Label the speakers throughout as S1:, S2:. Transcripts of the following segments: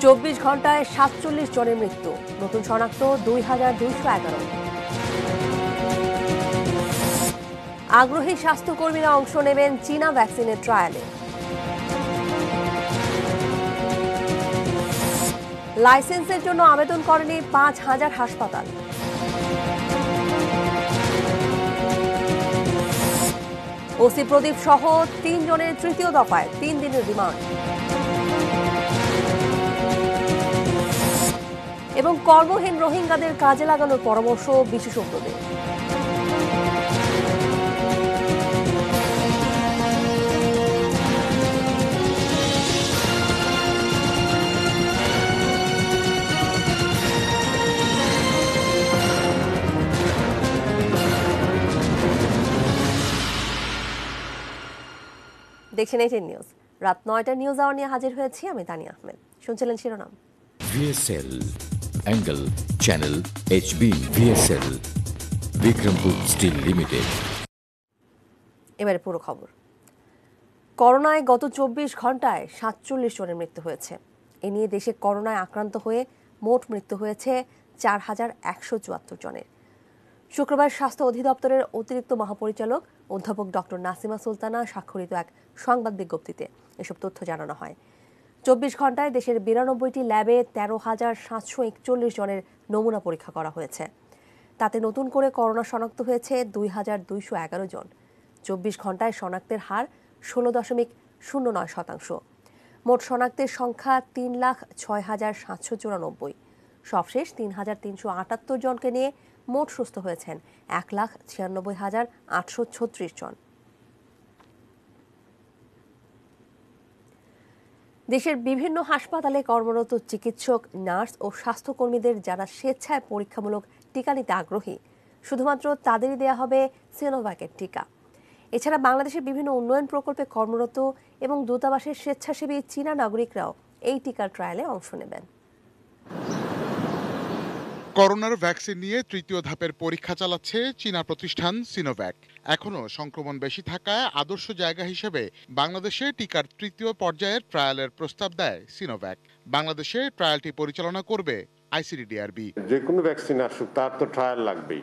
S1: 24 ঘন্টায় 47 জনের মৃত্যু, নতুন শনাক্ত 2211। আগ্রহী স্বাস্থ্যকর্মীরা অংশ নেবেন চীনা ভ্যাকসিনের ট্রায়ালে। লাইসেন্সের জন্য আবেদন করেনি 5000 হাসপাতাল। ওসি প্রদীপ সহ 3 জনের তৃতীয় দফায় 3 দিনের রিমান্ড। এবং কর্মহীন রোহিঙ্গাদের কাজে লাগানোর পরামর্শ বিশেষজ্ঞদের। দেখছেন এটিএন নিউজ। রাত 9টার নিউজ আওয়ার নিয়ে হাজির হয়েছি আমি তানিয়া আহমেদ। শুনছিলেন শিরোনাম।
S2: VSL Angle Channel HB VSL Bikrampur steel limited.
S1: এবারে পুরো খবর। করোনায় গত 24 ঘন্টায় 47 জনের মৃত্যু হয়েছে। এ নিয়ে দেশে করোনায় আক্রান্ত হয়ে মোট মৃত্যু হয়েছে 4174 জনের। শুক্রবার স্বাস্থ্য অধিদপ্তরের অতিরিক্ত মহাপরিচালক অধ্যাপক ডক্টর নাসিমা সুলতানা স্বাক্ষরিত এক সংবাদ বিজ্ঞপ্তিতে এসব তথ্য জানানো হয়। 24 ঘন্টায় দেশের 92টি ল্যাবে 13,741 জনের নমুনা পরীক্ষা করা হয়েছে। তাতে নতুন করে করোনা শনাক্ত হয়েছে 2211 জন। 24 ঘন্টায় শনাক্তের হার 16.09%। মোট শনাক্তের সংখ্যা 3,06,794। সবশেষ 3,378 জনকে নিয়ে মোট সুস্থ হয়েছেন 1,96,836 জন। দেশের বিভিন্ন হাসপাতালে কর্মরত চিকিৎসক, নার্স ও স্বাস্থ্যকর্মীদের যারা স্বেচ্ছায় পরীক্ষামূলক টিকা নিতে আগ্রহী, শুধুমাত্র তাদেরই দেয়া হবে সিনোভ্যাকের টিকা। এছাড়া বাংলাদেশের বিভিন্ন উন্নয়ন প্রকল্পে কর্মরত এবং দূতাবাসের স্বেচ্ছাসেবী চীনা নাগরিকরাও এই টিকার ট্রায়ালে অংশ নেবেন।
S3: করোনার ভ্যাকসিন নিয়ে তৃতীয় ধাপের পরীক্ষা চালাচ্ছে চীনা প্রতিষ্ঠান সিনোভ্যাক। এখনও সংক্রমণ বেশি থাকায় আদর্শ জায়গা হিসেবে বাংলাদেশে টিকার তৃতীয় পর্যায়ের ট্রায়ালের প্রস্তাব দেয় সিনোভ্যাক। বাংলাদেশে ট্রায়ালটি পরিচালনা করবে আইসিডিডিআরবি।
S4: যে কোনো ভ্যাকসিন আসুক তার তো ট্রায়াল লাগবেই।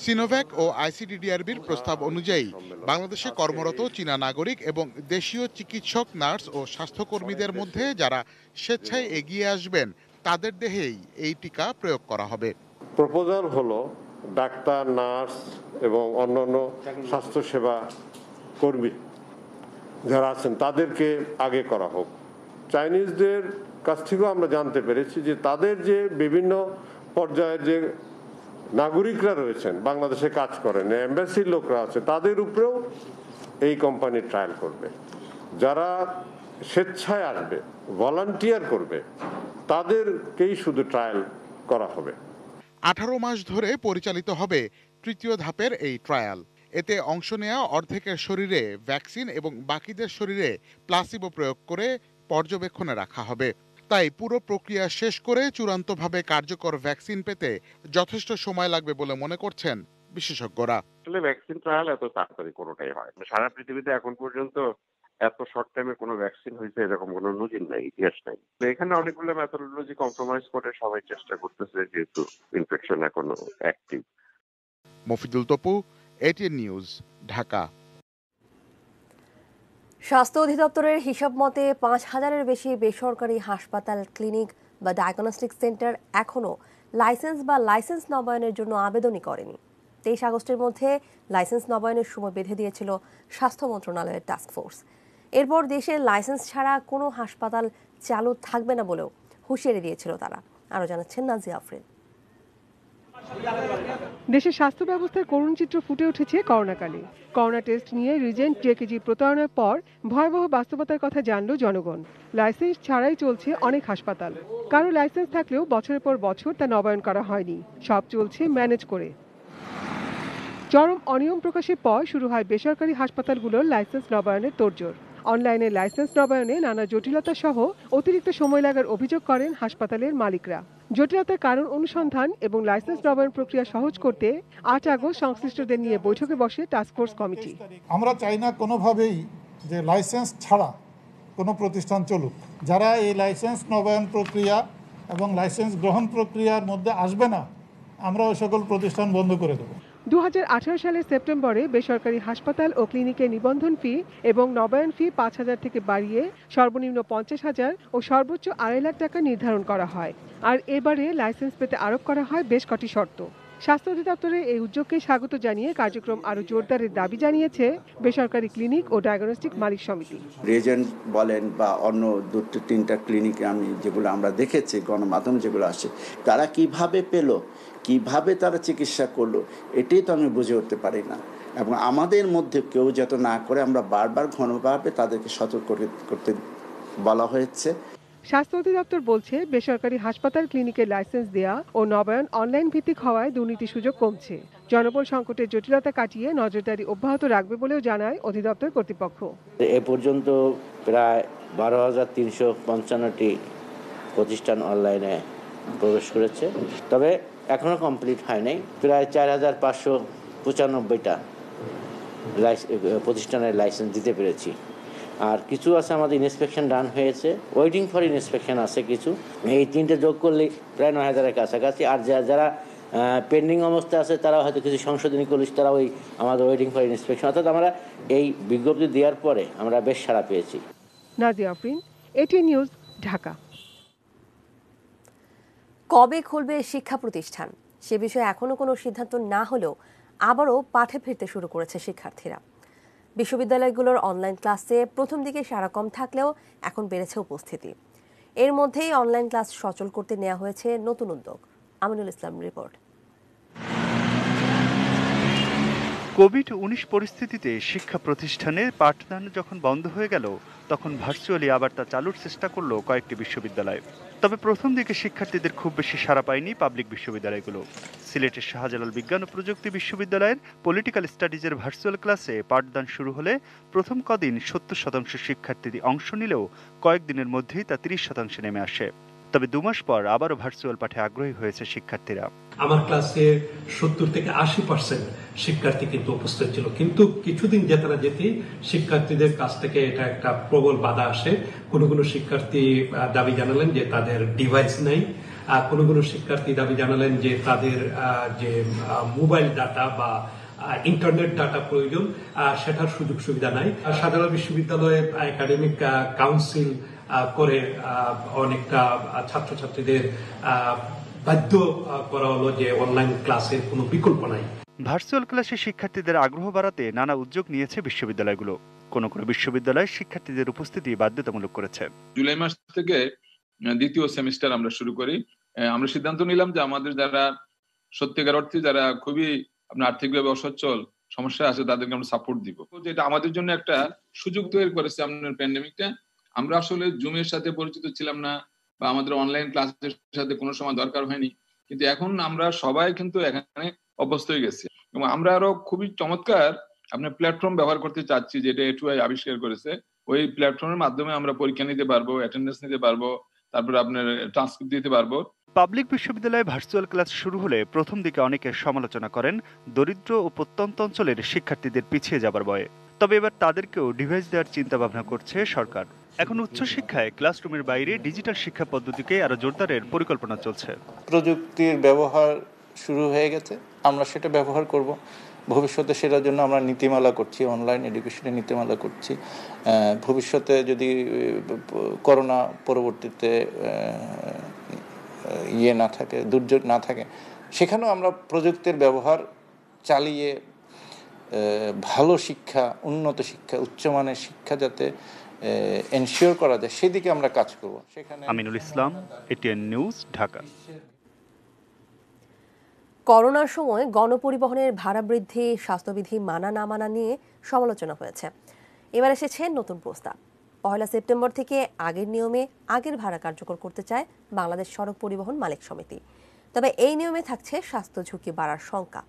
S3: সিনোভ্যাক ও আইসিডিডিআরবির প্রস্তাব অনুযায়ী বাংলাদেশে কর্মরত চীনা নাগরিক এবং দেশীয় চিকিৎসক, নার্স ও স্বাস্থ্যকর্মীদের মধ্যে যারা স্বেচ্ছায় এগিয়ে আসবেন তাদের দেহেই এই টিকা প্রয়োগ করা হবে।
S4: প্রপোজাল হলো ডাক্তার, নার্স এবং অন্যান্য স্বাস্থ্যসেবা কর্মী যারা আছেন তাদেরকে আগে করা হোক। চাইনিজদের কাছ থেকেও আমরা জানতে পেরেছি যে তাদের যে বিভিন্ন পর্যায়ের যে নাগরিকরা রয়েছেন, বাংলাদেশে কাজ করেন, এম্বাসির লোকরা আছে, তাদের উপরেও এই কোম্পানি ট্রায়াল করবে। যারা স্বেচ্ছায় আসবে, ভলান্টিয়ার করবে, তাদেরকেই শুধু ট্রায়াল করা হবে।
S3: 18 মাস ধরে পরিচালিত হবে তৃতীয় ধাপের এই ট্রায়াল। এতে অংশ নেওয়া অর্ধেকের শরীরে ভ্যাকসিন এবং বাকিদের শরীরে প্লাসিবো প্রয়োগ করে পর্যবেক্ষণে রাখা হবে। তাই পুরো প্রক্রিয়া শেষ করে চূড়ান্তভাবে কার্যকর ভ্যাকসিন পেতে যথেষ্ট সময় লাগবে বলে মনে করছেন বিশেষজ্ঞরা।
S5: আসলে ভ্যাকসিন ট্রায়াল এত তাড়াতাড়ি কোনোটাই হয় না। সারা পৃথিবীতে এখন পর্যন্ত এত শর্ট টাইমে কোনো ভ্যাকসিন হয়েছে এরকম কোনো নজির নাই, ইতিহাস নাই। এখানে অনেকগুলো মেথোডোলজি কম্প্রোমাইজ করে সবাই চেষ্টা করতেছে, যেহেতু ইনফেকশন এখনো active.
S3: Mofidul Topu, ATN news, Dhaka.
S1: স্বাস্থ্য অধিদপ্তরের হিসাব মতে 5000-এর বেশি বেসরকারি হাসপাতাল, ক্লিনিক বা ডায়াগনস্টিক সেন্টার এখনও লাইসেন্স নবায়নের জন্য আবেদনই করেনি। 23 আগস্টের মধ্যে লাইসেন্স নবায়নের সময় বেঁধে দিয়েছিল স্বাস্থ্য মন্ত্রণালয়ের টাস্কফোর্স। এরপর দেশে লাইসেন্স ছাড়া কোনো হাসপাতাল চালু থাকবে না বলেও হুঁশিয়ারি দিয়েছিল তারা। আরও জানাচ্ছেন নাজিয়া আফরিন।
S6: দেশের স্বাস্থ্য ব্যবস্থার করুণ চিত্র ফুটে উঠেছে করোনাকালে। করোনা টেস্ট নিয়ে রিজেন্ট জেকেজি প্রতারণার পর ভয়াবহ বাস্তবতার কথা জানল জনগণ। লাইসেন্স ছাড়াই চলছে অনেক হাসপাতাল। কারো লাইসেন্স থাকলেও বছরের পর বছর তা নবায়ন করা হয়নি। সব চলছে ম্যানেজ করে। চরম অনিয়ম প্রকাশের পর শুরু হয় বেসরকারি হাসপাতালগুলোর লাইসেন্স নবায়নের তোড়জোড়। অনলাইনে লাইসেন্স নবায়নে নানা জটিলতা সহ অতিরিক্ত সময় লাগার অভিযোগ করেন হাসপাতালের মালিকরা। জটিলতার কারণ অনুসন্ধান এবং লাইসেন্স নবায়ন প্রক্রিয়া সহজ করতে 8 আগস্ট সংশ্লিষ্টদের নিয়ে বৈঠকে বসে টাস্কফোর্স কমিটি।
S7: আমরা চাই না কোনোভাবেই যে লাইসেন্স ছাড়া কোনো প্রতিষ্ঠান চলুক। যারা এই লাইসেন্স নবায়ন প্রক্রিয়া এবং লাইসেন্স গ্রহণ প্রক্রিয়ার মধ্যে আসবে না, আমরা ওই সকল প্রতিষ্ঠান বন্ধ করে দেব।
S6: 2018 সালের সেপ্টেম্বরে বেসরকারি হাসপাতাল ও ক্লিনিকে নিবন্ধন ফি এবং নবায়ন ফি 5,000 থেকে বাড়িয়ে সর্বনিম্ন 50,000 ও সর্বোচ্চ 2.5 লাখ টাকা নির্ধারণ করা হয়। আর এবারে লাইসেন্স পেতে আরোপ করা হয় বেশ কটি শর্ত। স্বাস্থ্য অধিদপ্তরের এই উদ্যোগকে স্বাগত জানিয়ে কার্যক্রম আরও জোরদারের দাবি জানিয়েছে বেসরকারি ক্লিনিক ও ডায়াগনস্টিক মালিক সমিতি।
S8: রিজেন্ট বলেন বা অন্য 2-3টা ক্লিনিকে যেগুলো আমরা দেখেছি, গণমাধ্যমে যেগুলো আসে, তারা কিভাবে পেল, কিভাবে তারা চিকিৎসা করলো, এটাই তো আমি বুঝে উঠতে পারি না। এবং আমাদের মধ্যে কেউ যত না করে আমরা বারবার ঘনভাবে তাদেরকে সতর্ক করতে বলা হয়েছে।
S6: স্বাস্থ্য অধিদপ্তর বলছে, বেসরকারি হাসপাতাল ক্লিনিকের লাইসেন্স দেয়া ও নবায়ন অনলাইন ভিত্তিক হওয়ায় দুর্নীতির সুযোগ কমছে। জনবল সংকটের জটিলতা কাটিয়ে নজরদারি অব্যাহত রাখবে বলেও জানায় অধিদপ্তর কর্তৃপক্ষ।
S9: এ পর্যন্ত প্রায় 12,355টি প্রতিষ্ঠান অনলাইনে প্রবেশ করেছে, তবে এখনো কমপ্লিট হয়নি। প্রায় 4,595টা প্রতিষ্ঠানের লাইসেন্স দিতে পেরেছি। আর কিছু আছে আমাদের ইন্সপেকশন ডান হয়েছে, ওয়েটিং ফর ইন্সপেকশন আছে কিছু। এই 3টে যোগ করলে প্রায় 9,000-এর কাছাকাছি। আর যারা পেন্ডিং অবস্থায় আছে তারা হয়তো কিছু সংশোধনী করলে তারা ওই আমাদের ওয়েটিং ফর ইন্সপেকশন। অর্থাৎ আমরা এই বিজ্ঞপ্তি দেওয়ার পরে আমরা বেশ সাড়া পেয়েছি।
S6: Nazia Afrin, ATN news, Dhaka.
S1: কবে খুলবে শিক্ষা প্রতিষ্ঠান সে বিষয়ে এখনো কোনো সিদ্ধান্ত না হলেও আবারও পাঠে ফিরতে শুরু করেছে শিক্ষার্থীরা। বিশ্ববিদ্যালয়গুলোর অনলাইন ক্লাসে প্রথম দিকে সাড়া কম থাকলেও এখন বেড়েছে উপস্থিতি। এর মধ্যেই অনলাইন ক্লাস সচল করতে নেওয়া হয়েছে নতুন উদ্যোগ। আমিনুল ইসলাম রিপোর্ট।
S10: কোভিড-19 পরিস্থিতিতে শিক্ষা প্রতিষ্ঠানে পাঠদান যখন বন্ধ হয়ে গেল, তখন ভার্চুয়ালি আবার তা চালুর চেষ্টা করলো কয়েকটি বিশ্ববিদ্যালয়। তবে প্রথম দিকে শিক্ষার্থীদের খুব বেশি সাড়া পায়নি পাবলিক বিশ্ববিদ্যালয়গুলো। সিলেটের শাহজালাল বিজ্ঞান ও প্রযুক্তি বিশ্ববিদ্যালয়ের পলিটিক্যাল স্টাডিজের ভার্চুয়াল ক্লাসে পাঠদান শুরু হলে প্রথম কদিন 70% শিক্ষার্থী অংশ নিলেও কয়েকদিনের মধ্যেই তা 30% নেমে আসে। তবে 2 মাস পর আবারও ভার্চুয়াল পাঠে আগ্রহী হয়েছে শিক্ষার্থীরা।
S11: আমার ক্লাসে 70 থেকে 80% শিক্ষার্থী কিন্তু উপস্থিত ছিল, কিন্তু কিছুদিন যেতে না যেতেই শিক্ষার্থীদের কাছ থেকে এটা একটা প্রবল বাধা আসে। কোনো কোনো শিক্ষার্থী দাবি জানালেন যে তাদের ডিভাইস নেই, কোনো কোনো শিক্ষার্থী দাবি জানালেন যে তাদের যে মোবাইল ডাটা বা ইন্টারনেট ডাটা প্রয়োজন সেটার সুযোগ সুবিধা নাই। শাহজালাল বিশ্ববিদ্যালয়ে একাডেমিক কাউন্সিল করে অনেকটা ছাত্রছাত্রীদের বাধ্য করা হলো যে অনলাইন ক্লাসের কোনো বিকল্প নাই।
S10: ভার্চুয়াল ক্লাসে শিক্ষার্থীদের আগ্রহ বাড়াতে নানা উদ্যোগ নিয়েছে বিশ্ববিদ্যালয়গুলো। কোনো কোনো বিশ্ববিদ্যালয় শিক্ষার্থীদের উপস্থিতি বাধ্যতামূলক করেছে।
S12: জুলাই মাস থেকে দ্বিতীয় সেমিস্টার আমরা শুরু করি। আমরা সিদ্ধান্ত নিলাম যে আমাদের যারা সত্যিকার অর্থে যারা খুবই আর্থিকভাবে অসচ্ছল সমস্যা আছে তাদেরকে আমরা সাপোর্ট দিব। যেটা আমাদের জন্য একটা সুযোগ তৈরি করেছে আপনার প্যান্ডেমিকটা। আমরা আসলে জুমের সাথে পরিচিত ছিলাম না বা আমাদের অনলাইন ক্লাসের সাথে কোনো সময় দরকার হয়নি, কিন্তু এখন আমরা সবাই কিন্তু এখানে অভ্যস্ত হয়ে গেছি এবং আমরা আরো খুবই চমৎকার আপনার প্ল্যাটফর্ম ব্যবহার করতে চাচ্ছি, যেটা এটুআই আবিষ্কার করেছে। ওই প্ল্যাটফর্মের মাধ্যমে আমরা পরীক্ষা নিতে পারবো, অ্যাটেন্ডেন্স নিতে পারবো, তারপর আপনার ট্রান্সক্রিপ্ট দিতে পারবো।
S10: পাবলিক বিশ্ববিদ্যালয়ে ভার্চুয়াল ক্লাস শুরু হলে প্রথম দিকে অনেকে সমালোচনা করেন দরিদ্র ও প্রত্যন্ত অঞ্চলের শিক্ষার্থীদের পিছিয়ে যাবার ভয়ে। তবে এবার তাদেরকেও ডিভাইস দেওয়ার চিন্তা ভাবনা করছে সরকার। এখন উচ্চশিক্ষায় ক্লাসরুমের বাইরে ডিজিটাল শিক্ষা পদ্ধতিকে আরো জোরদারের পরিকল্পনা চলছে।
S13: প্রযুক্তির ব্যবহার শুরু হয়ে গেছে, আমরা সেটা ব্যবহার করব। ভবিষ্যতে সেটার জন্য আমরা নীতিমালা করছি, অনলাইন এডুকেশনের নীতিমালা করছি। ভবিষ্যতে যদি করোনা পরবর্তীতে না থাকে, দুর্যোগ না থাকে, সেখানেও আমরা প্রযুক্তির ব্যবহার চালিয়ে ভালো শিক্ষা, উন্নত শিক্ষা, উচ্চমানের শিক্ষা যাতে এনশিওর করা যায় সেদিকে আমরা কাজ করব। সেখানে
S10: আমিনুল ইসলাম, এটিএন নিউজ, ঢাকা।
S1: করোনার সময় গণপরিবহনের ভাড়া বৃদ্ধি, স্বাস্থ্যবিধি মানা না মানা নিয়ে সমালোচনা হয়েছে। এবার এসেছে নতুন প্রস্তাব। 1 সেপ্টেম্বর থেকে আগের নিয়মে আগের ভাড়া কার্যকর করতে চায় বাংলাদেশ সড়ক পরিবহন মালিক সমিতি। তবে এই নিয়মে থাকছে স্বাস্থ্য ঝুঁকি বাড়ার শঙ্কা।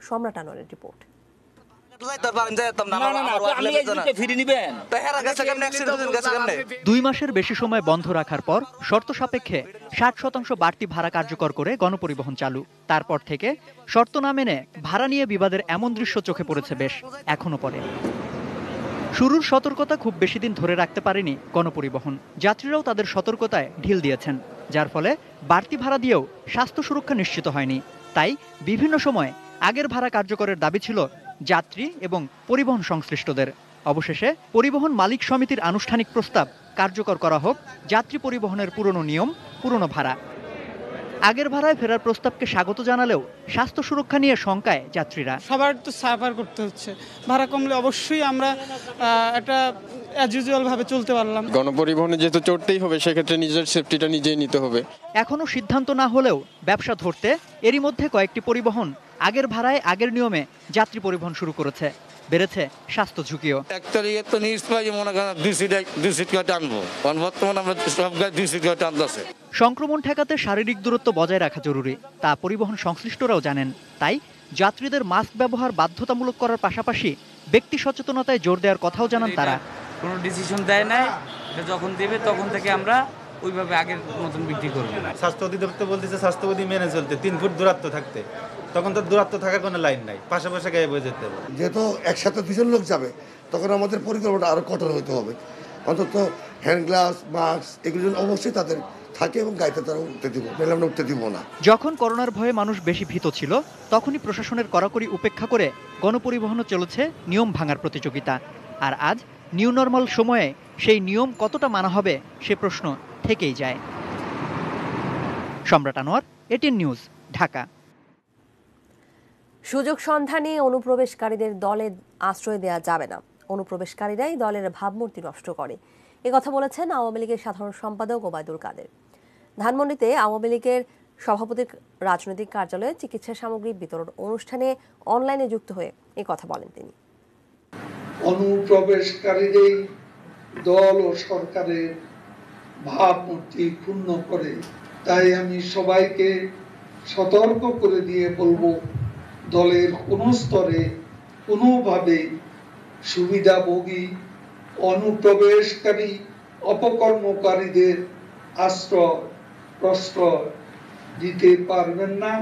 S1: সম্রাট আনোয়ারের রিপোর্ট।
S14: 2 মাসের বেশি সময় বন্ধ রাখার পর শর্ত সাপেক্ষে 60% বাড়তি ভাড়া কার্যকর করে গণপরিবহন চালু। তারপর থেকে শর্ত না মেনে ভাড়া নিয়ে বিবাদের এমন দৃশ্য চোখে পড়েছে বেশ, এখনো পড়ে। শুরুর সতর্কতা খুব বেশি দিন ধরে রাখতে পারেনি গণপরিবহন। যাত্রীরাও তাদের সতর্কতায় ঢিল দিয়েছেন, যার ফলে বাড়তি ভাড়া দিয়েও স্বাস্থ্য সুরক্ষা নিশ্চিত হয়নি। তাই বিভিন্ন সময় আগের ভাড়া কার্যকরের দাবি ছিল যাত্রী এবং পরিবহন সংশ্লিষ্টদের। অবশেষে পরিবহন মালিক সমিতির আনুষ্ঠানিক প্রস্তাব কার্যকর করা হোক যাত্রী পরিবহনের পুরনো নিয়ম, পুরনো ভাড়া। আগের ভাড়ায় ফেরার প্রস্তাবকে স্বাগত জানালেও স্বাস্থ্য সুরক্ষা নিয়ে শঙ্কায় যাত্রীরা।
S15: সবার তো সাফার করতে হচ্ছে, ভাড়া কমলে অবশ্যই আমরা একটা অ্যাজ ইউজুয়াল ভাবে চলতে পারলাম।
S16: গণপরিবহনে যেহেতু চড়তেই হবে, সেক্ষেত্রে নিজের সেফটিটা নিজেই নিতে হবে।
S14: এখনো সিদ্ধান্ত না হলেও ব্যবসা ধরতে এরই মধ্যে কয়েকটি পরিবহন আগের ভাড়ায় আগের নিয়মে যাত্রী পরিবহন শুরু করেছে। বেড়েছে স্বাস্থ্য ঝুঁকিও। সংক্রমণ ঠেকাতে শারীরিক দূরত্ব বজায় রাখা জরুরি, তা পরিবহন সংশ্লিষ্টরাও জানেন। তাই যাত্রীদের মাস্ক ব্যবহার বাধ্যতামূলক করার পাশাপাশি ব্যক্তি সচেতনতায় জোর দেওয়ার কথাও জানান তারা।
S17: কোনো ডিসিশন দেয় নাই, যখন দেবে তখন থেকে আমরা ওইভাবে আগের মতন বিক্রি করবো।
S18: স্বাস্থ্য অধিদপ্তর বলতেছে স্বাস্থ্যবিধি মেনে চলতে, 3 ফুট দূরত্ব থাকতে। তখন তো দূরত্ব থাকার কোনো লাইন নাই, পাশাপাশি গায়ে বয়ে যেতে হবে।
S19: যেহেতু একসাথে 2জন লোক যাবে, তখন আমাদের পরিকল্পনা আরো কঠোর হতে হবে। অন্তত হ্যান্ড গ্লাভস, মাস্ক এগুলো অবশ্যই তাদের থাকে এবং গাড়িতে তারা উঠতে দিব, নাহলে আমরা উঠতে দিব না।
S14: যখন করোনার ভয়ে মানুষ বেশি ভীত ছিল, তখনই প্রশাসনের কড়াকড়ি উপেক্ষা করে গণপরিবহনও চলেছে নিয়ম ভাঙার প্রতিযোগিতা। আর আজ নিউ নরমাল সময়ে সেই নিয়ম কতটা মানা হবে সে প্রশ্ন থেকেই যায়। সম্রাট আনোয়ার, এটিএন নিউজ, ঢাকা।
S1: সুযোগ সন্ধানে অনুপ্রবেশকারীদের দলে আশ্রয় দেওয়া যাবে না, অনুপ্রবেশকারীরাই দলের ভাবমূর্তি নষ্ট করে, একথা বলেছেন আওয়ামী লীগের সাধারণ সম্পাদক ওবায়দুল কাদের। ধানমন্ডিতে আওয়ামী লীগের সভাপতির রাজনৈতিক কার্যালয়ে চিকিৎসা সামগ্রী বিতরণ অনুষ্ঠানে অনলাইনে যুক্ত হয়ে একথা বলেন তিনি।
S20: অনুপ্রবেশকারীদের দল ও সরকারের ভাবমূর্তি ক্ষুণ্ণ করে, তাই আমি সবাইকে সতর্ক করে দিয়ে বলবো, দলের কোনো স্তরে কোনোভাবেই সুবিধাভোগী অনুপ্রবেশকারী অপকর্মকারীদের আশ্রয় প্রশ্রয় দিতে পারবেন না,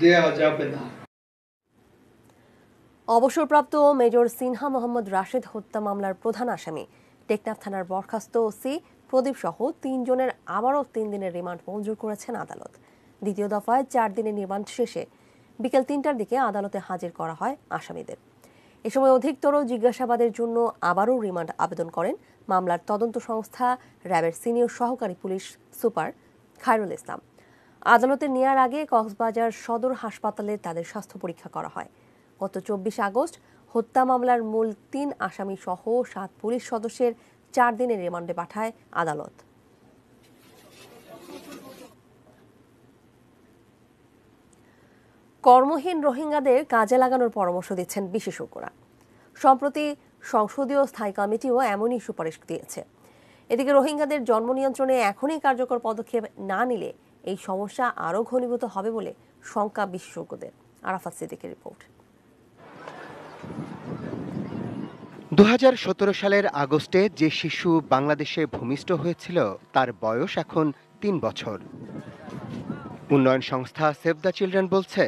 S20: দেয়া যাবে না।
S1: অবসরপ্রাপ্ত মেজর সিনহা মোহাম্মদ রাশেদ হত্যা মামলার প্রধান আসামি টেকনাফ থানার বরখাস্ত ওসি প্রদীপ সহ 3 জনের আবারও 3 দিনের রিমান্ড মঞ্জুর করেছেন আদালত। দ্বিতীয় দফায় 4 দিনের রিমান্ড শেষে বিকেল 3টার দিকে আদালতে হাজির করা হয় আসামিদের। এ সময় অধিকতর জিজ্ঞাসাবাদের জন্য আবারও রিমান্ড আবেদন করেন মামলার তদন্ত সংস্থা র্যাবের সিনিয়র সহকারী পুলিশ সুপার খায়রুল ইসলাম। আদালতে নেয়ার আগে কক্সবাজার সদর হাসপাতালে তাদের স্বাস্থ্য পরীক্ষা করা হয়। গত 24 আগস্ট হত্যা মামলার মূল 3 আসামি সহ 7 পুলিশ সদস্যের 4 দিনের রিমান্ডে পাঠায় আদালত। কর্মহীন রোহিঙ্গাদের কাজে লাগানোর পরামর্শ দিচ্ছেন বিশেষজ্ঞরা। সম্প্রতি সংসদীয় স্থায়ী কমিটিও এমনই সুপারিশ দিয়েছে। এদিকে রোহিঙ্গাদের জন্ম নিয়ন্ত্রণে এখনই কার্যকর পদক্ষেপ না নিলে এই সমস্যা আরও ঘনীভূত হবে বলে শঙ্কা বিশেষজ্ঞদের। আরাফাত সিদ্দিকের রিপোর্ট।
S21: 2017 সালের আগস্টে যে শিশু বাংলাদেশে ভূমিষ্ঠ হয়েছিল তার বয়স এখন 3 বছর। উন্নয়ন সংস্থা সেভ দ্য চিলড্রেন বলছে,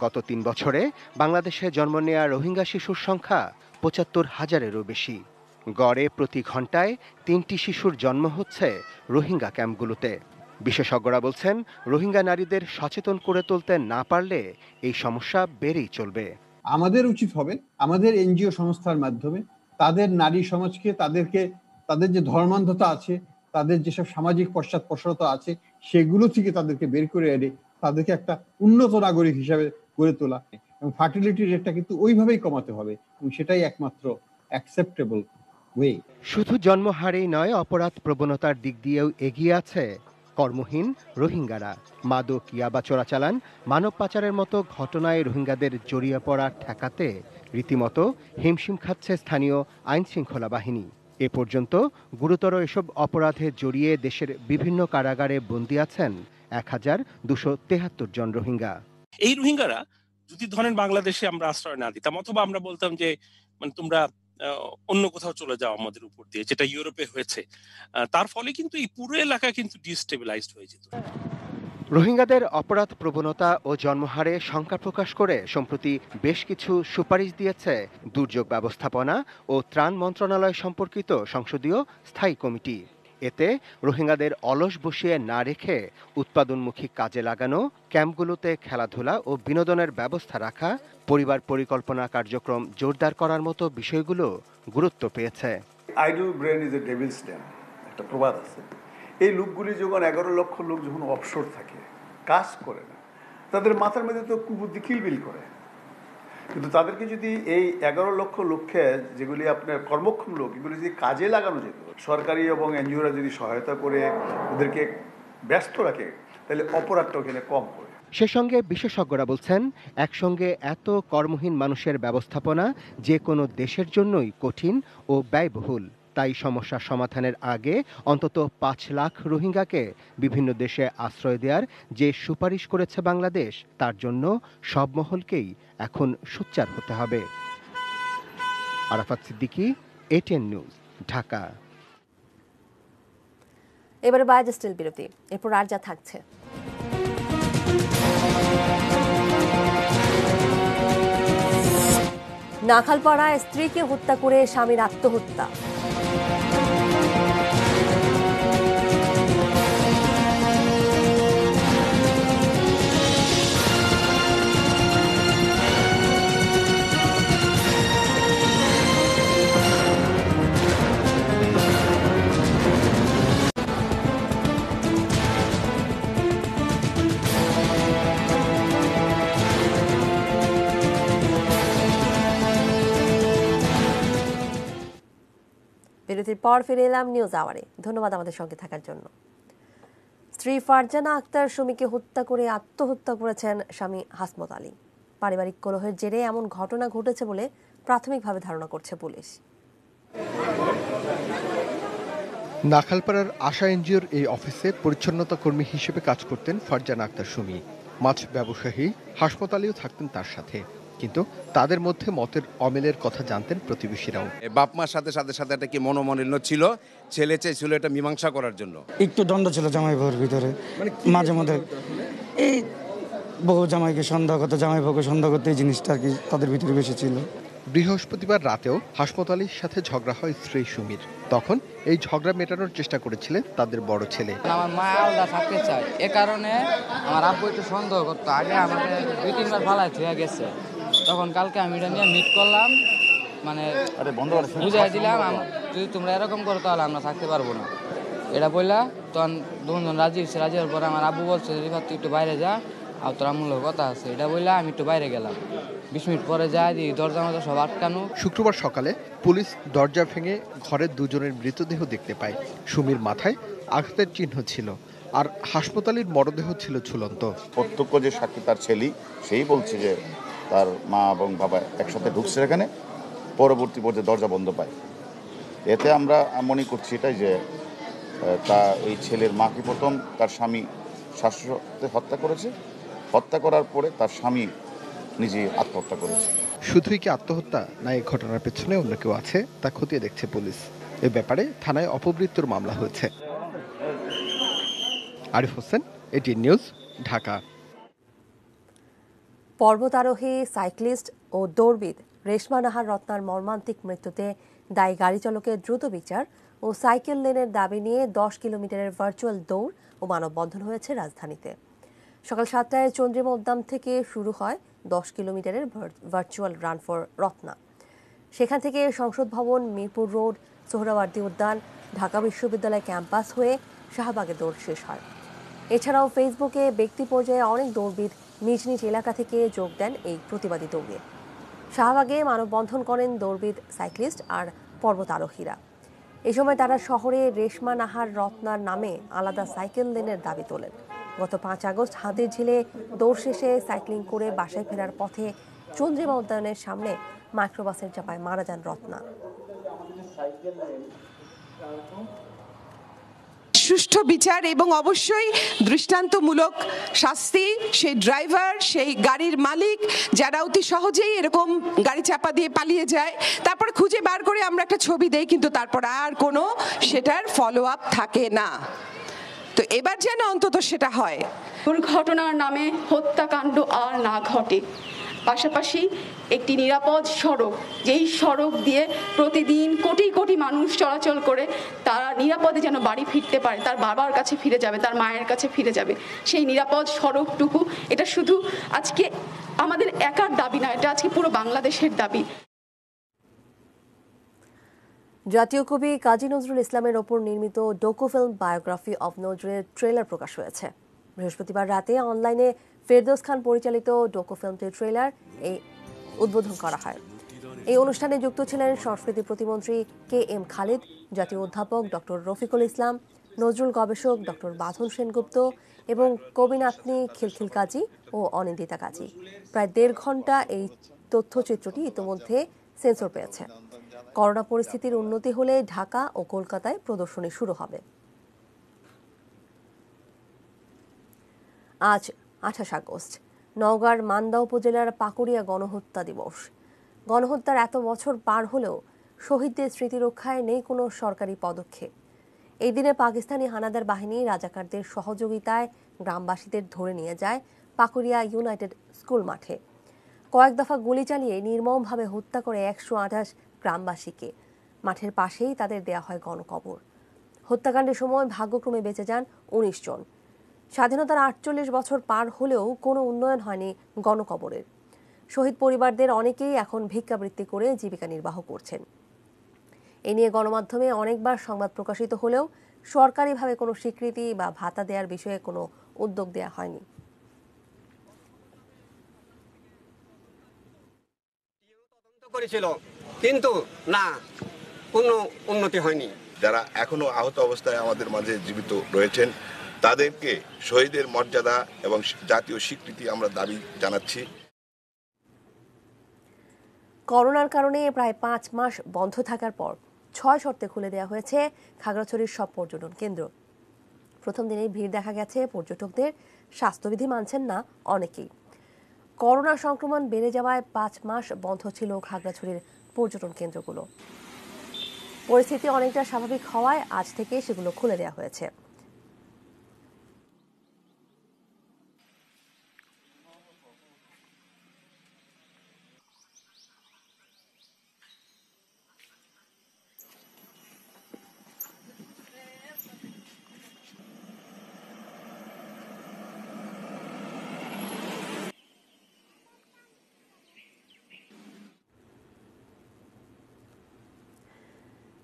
S21: গত 3 বছরে বাংলাদেশে জন্ম নেওয়া রোহিঙ্গা শিশুর সংখ্যা 75,000-এরও বেশি। গড়ে প্রতি ঘন্টায় 3টি শিশুর জন্ম হচ্ছে রোহিঙ্গা ক্যাম্পগুলোতে। বিশেষজ্ঞরা বলছেন, রোহিঙ্গা নারীদের সচেতন করে তুলতে না পারলে এই সমস্যা বেড়েই চলবে।
S22: আমাদের উচিত হবে আমাদের এনজিও সংস্থার মাধ্যমে তাদের নারী সমাজকে, তাদের যে ধর্মান্ধতা আছে, তাদের যেসব সামাজিক পশ্চাৎপসরতা আছে, সেগুলো থেকে তাদেরকে বের করে এনে তাদেরকে একটা উন্নত নাগরিক হিসাবে গড়ে তোলা এবং ফার্টিলিটি রেটটা কিন্তু ওইভাবেই কমাতে হবে এবং সেটাই একমাত্র অ্যাকসেপ্টেবল ওয়ে।
S21: শুধু জন্মহারেই নয়, অপরাধ প্রবণতার দিক দিয়েও এগিয়ে আছে কর্মহীন রোহিঙ্গারা। মাদক, ইয়াবা চোরাচালান, মানব পাচারের মতো ঘটনায় রোহিঙ্গাদের জড়িয়ে পড়া ঠেকাতে রীতিমতো হিমশিম খাচ্ছে স্থানীয় আইন শৃঙ্খলা বাহিনী। এ পর্যন্ত গুরুতর এসব অপরাধে জড়িয়ে দেশের বিভিন্ন কারাগারে বন্দী আছেন 1273 জন রোহিঙ্গা।
S23: এই রোহিঙ্গারা যদি ধরেন বাংলাদেশে আমরা আশ্রয় না দিতাম, অথবা আমরা বলতাম যে তোমরা অন্য কোথাও চলে যাও আমাদের উপর দিয়ে, যেটা ইউরোপে হয়েছে, তার ফলে কিন্তু এই পুরো এলাকা কিন্তু ডিস্টেবিলাইজড হয়ে যেত।
S21: রোহিঙ্গাদের অপরাধ প্রবণতা ও জন্মহারে শঙ্কা প্রকাশ করে সম্প্রতি বেশ কিছু সুপারিশ দিয়েছে দুর্যোগ ব্যবস্থাপনা ও ত্রাণ মন্ত্রণালয় সম্পর্কিত সংসদীয় স্থায়ী কমিটি। এতে রোহিঙ্গাদের অলস বসিয়ে না রেখে উৎপাদনমুখী কাজে লাগানো, ক্যাম্পগুলোতে খেলাধুলা ও বিনোদনের ব্যবস্থা রাখা, পরিবার পরিকল্পনা কার্যক্রম জোরদার করার মতো বিষয়গুলো গুরুত্ব পেয়েছে।
S2: Idle brain is a devil's den, একটা প্রবাদ আছে। এই লোকগুলি যখন 11 লক্ষ লোক যখন অবসর থাকে, কাজ করে না, তাদের মাথার মধ্যে তো কুবুদ্ধি খিলবিল করে। কিন্তু তাদেরকে যদি এই 11 লক্ষ লোককে, যেগুলি আপনার কর্মক্ষম লোক, এগুলি যদি কাজে লাগানো যেত, সরকারি এবং এনজিওরা যদি সহায়তা করে ওদেরকে ব্যস্ত রাখে, তাহলে অপরাধটা ওখানে কম হয়।
S21: সে সঙ্গে বিশেষজ্ঞরা বলছেন, একসঙ্গে এত কর্মহীন মানুষের ব্যবস্থাপনা যে কোনো দেশের জন্যই কঠিন ও ব্যয়বহুল। তাই সমস্যা সমাধানের আগে অন্তত 5 লাখ রোহিঙ্গাকে বিভিন্ন দেশে আশ্রয় দেওয়ার যে সুপারিশ করেছে বাংলাদেশ, তার জন্য সব মহলকেই এখন সোচ্চার হতে হবে। Arafat Siddiqui, ATN news, Dhaka.
S1: এবারে বাজে স্টিল বিরতি, এরপর আর যা থাকছে। নাখালপাড়ায় স্ত্রীকে হত্যা করে স্বামীর আত্মহত্যা। বিরতির পর ফিরে এলাম নিউজ আওয়ারে। ধন্যবাদ আমাদের সঙ্গে থাকার জন্য। স্ত্রী ফারজানা আক্তার সুমিকে হত্যা করে আত্মহত্যা করেছেন স্বামী হাসমত আলী। পারিবারিক কলহের জেরে এমন ঘটনা ঘটেছে বলে প্রাথমিকভাবে ধারণা করছে পুলিশ।
S4: নাখালপাড়ার আশা এনজিওর এই অফিসে পরিচ্ছন্নতা কর্মী হিসেবে কাজ করতেন ফারজানা আক্তার সুমি। মাছ ব্যবসায়ী হাসমত আলীও থাকতেন তার সাথে, কিন্তু তাদের মধ্যে মতের অমিলের কথা জানতেন প্রতিবেশীরাও।
S5: বাপ মার সাথে একটা কি মনোমালিন্য ছিল, ছেলে চেয়েছিল এটা মীমাংসা করার জন্য।
S24: একটু দ্বন্দ্ব ছিল জামাই বউর ভিতরে, মাঝে মধ্যে এই বউ জামাইকে সন্দেহ করতে, জামাই বউকে সন্দেহ করতে, এই জিনিসটা আর কি তাদের ভিতরে বেশি ছিল।
S4: বৃহস্পতিবার রাতেও হাসমত আলীর সাথে ঝগড়া হয় স্ত্রী সুমির। তখন এই ঝগড়া মেটানোর চেষ্টা করেছিলেন তাদের বড় ছেলে।
S17: আমার মা আলাদা থাকতে চায়, এ কারণে আমার আব্বু একটু সন্দেহ করতো। আগে আমাকে 2-3 বার ফালাই হয়ে গেছে। তখন কালকে আমি এটা নিয়ে মিট করলাম, মানে বুঝাই দিলাম, যদি তোমরা এরকম করো তাহলে আমরা থাকতে পারবো না। এটা বললা তখন দুজন রাজি হয়েছে। রাজি হওয়ার পরে আমার আব্বু বলছে, রিফাত তুই একটু বাইরে যা, আর তোর আম্মুর কথা আছে। এটা বললা আমি একটু বাইরে গেলাম। 20 মিনিট পরে যাই, দরজা মতো সব আটকানো।
S4: শুক্রবার সকালে পুলিশ দরজা ভেঙে ঘরের দুজনের মৃতদেহ দেখতে পায়। সুমির মাথায় আঘাতের চিহ্ন ছিল, আর হাসমত আলীর মরদেহ ছিল ঝুলন্ত।
S25: প্রত্যক্ষ যে সাক্ষী তার ছেলে, সেই বলছে যে তার মা এবং বাবা একসাথে ঢুকছে এখানে, পরবর্তী পর্যায়ে দরজা বন্ধ পায়। এতে আমরা মনে করছি এটাই যে এই ছেলের মাকে প্রথম তার স্বামী শ্বাসরোধে হত্যা করেছে, হত্যা করার পরে তার স্বামী নিজে আত্মহত্যা করেছে।
S4: শুধুই কি আত্মহত্যা, না এই ঘটনার পেছনে অন্য কেউ আছে তা খতিয়ে দেখছে পুলিশ। এ ব্যাপারে থানায় অপমৃত্যুর মামলা হয়েছে। Arif Hossain, ATN news, Dhaka.
S1: পর্বতারোহী, সাইক্লিস্ট ও দৌড়বিদ রেশমা নাহার রত্নার মর্মান্তিক মৃত্যুতে দায়ী গাড়ি চালকের দ্রুত বিচার ও সাইকেল লেনের দাবি নিয়ে 10 কিলোমিটারের ভার্চুয়াল দৌড় ও মানববন্ধন হয়েছে রাজধানীতে। সকাল 7টায় চন্দ্রিমা উদ্যান থেকে শুরু হয় 10 কিলোমিটারের ভার্চুয়াল রান ফর রত্না। সেখান থেকে সংসদ ভবন, মিরপুর রোড, সোহরাওয়ার্দী উদ্যান, ঢাকা বিশ্ববিদ্যালয় ক্যাম্পাস হয়ে শাহবাগে দৌড় শেষ হয়। এছাড়াও ফেসবুকে ব্যক্তি পর্যায়ে অনেক দৌড়বিদ নিজ নিজ এলাকা থেকে যোগ দেন এই প্রতিবাদী দৌড়ে। শাহবাগে মানববন্ধন করেন দৌড়বিদ, সাইক্লিস্ট আর পর্বতারোহীরা। এই সময় তারা শহরে রেশমা নাহার রত্নার নামে আলাদা সাইকেল লেনের দাবি তোলেন। গত 5 আগস্ট হাতির ঝিলে দৌড় শেষে সাইক্লিং করে বাসায় ফেরার পথে চন্দ্রিমা উদ্যানের সামনে মাইক্রোবাসের চাপায় মারা যান রত্না।
S26: সুষ্ঠু বিচার এবং অবশ্যই দৃষ্টান্তমূলক শাস্তি সেই ড্রাইভার, সেই গাড়ির মালিক যারা অতি সহজেই এরকম গাড়ি চাপা দিয়ে পালিয়ে যায়, তারপরে খুঁজে বার করে আমরা একটা ছবি দেই, কিন্তু তারপর আর কোনো সেটার ফলো আপ থাকে না। তো এবার যেন অন্তত সেটা হয়।
S3: দুর্ঘটনার নামে হত্যাকাণ্ড আর না ঘটে, পাশাপাশি একটি নিরাপদ সড়ক, যেই সড়ক দিয়ে প্রতিদিন কোটি কোটি মানুষ চলাচল করে তারা নিরাপদে যেন বাড়ি ফিরতে পারে, তার বাবার কাছে ফিরে যাবে, তার মায়ের কাছে ফিরে যাবে, সেই নিরাপদ সড়কটুকু, এটা শুধু আজকে আমাদের একার দাবি না, এটা আজকে পুরো বাংলাদেশের দাবি।
S1: জাতীয় কবি কাজী নজরুল ইসলামের ওপর নির্মিত ডকুফিল্ম বায়োগ্রাফি অব নজরুলের ট্রেলার প্রকাশ হয়েছে। বৃহস্পতিবার রাতে অনলাইনে ফেরদৌস খান পরিচালিত ডকুফিল্মটির ট্রেলার উদ্বোধন করা হয়। এই অনুষ্ঠানে যুক্ত ছিলেন সংস্কৃতি প্রতিমন্ত্রী KM খালিদ, জাতীয় অধ্যাপক ডক্টর রফিকুল ইসলাম, নজরুল গবেষক ডক্টর বাঁধন সেনগুপ্ত এবং কবিনাতনী খিলখিল কাজী ও অনিন্দিতা কাজী। প্রায় 1.5 ঘন্টা এই তথ্যচিত্রটি ইতিমধ্যে সেন্সর পেয়েছে। করোনা পরিস্থিতির উন্নতি হলে ঢাকা ও কলকাতায় প্রদর্শনী শুরু হবে। আজ 28 আগস্ট, নওগাঁর মান্দা উপজেলার পাকুড়িয়া গণহত্যা দিবস। গণহত্যার এত বছর পার হলেও শহীদদের স্মৃতি রক্ষায় নেই কোনো সরকারি পদক্ষেপ। এই দিনে পাকিস্তানি হানাদার বাহিনী রাজাকারদের সহযোগিতায় গ্রামবাসীদের ধরে নিয়ে যায় পাকুড়িয়া ইউনাইটেড স্কুল মাঠে। কয়েক দফা গুলি চালিয়ে নির্মমভাবে হত্যা করে 128 গ্রামবাসীকে। মাঠের পাশেই তাদের দেয়া হয় গণকবর। হত্যাকাণ্ডের সময় ভাগ্যক্রমে বেঁচে যান 19 জন। স্বাধীনতার 48 বছর পার হলেও কোনো উন্নয়ন হয়নি গণকবরের। শহীদ পরিবারদের অনেকেই এখন ভিক্ষাবৃত্তি করে জীবিকা নির্বাহ করছেন। এ নিয়ে গণমাধ্যমে অনেকবার সংবাদ প্রকাশিত হলেও সরকারিভাবে কোনো স্বীকৃতি বা ভাতা দেওয়ার বিষয়ে কোনো উদ্যোগ দেওয়া হয়নি।
S6: করেছিল কিন্তু না, কোনো উন্নতি হয়নি।
S7: যারা এখনো আহত অবস্থায় আমাদের মাঝে জীবিত রয়েছেন তাদেরকে শহীদের মর্যাদা এবং জাতীয় স্বীকৃতি আমরা দাবি জানাচ্ছি।
S1: করোনার কারণে প্রায় 5 মাস বন্ধ থাকার পর 6 শর্তে খুলে দেওয়া হয়েছে খাগড়াছড়ির সব পর্যটন কেন্দ্র। প্রথম দিনেই ভিড় দেখা গেছে পর্যটকদের, স্বাস্থ্যবিধি মানছেন না অনেকেই। করোনা সংক্রমণ বেড়ে যাওয়ায় 5 মাস বন্ধ ছিল খাগড়াছড়ির পর্যটন কেন্দ্রগুলো। পরিস্থিতি অনেকটা স্বাভাবিক হওয়ায় আজ থেকে সেগুলো খুলে দেওয়া হয়েছে।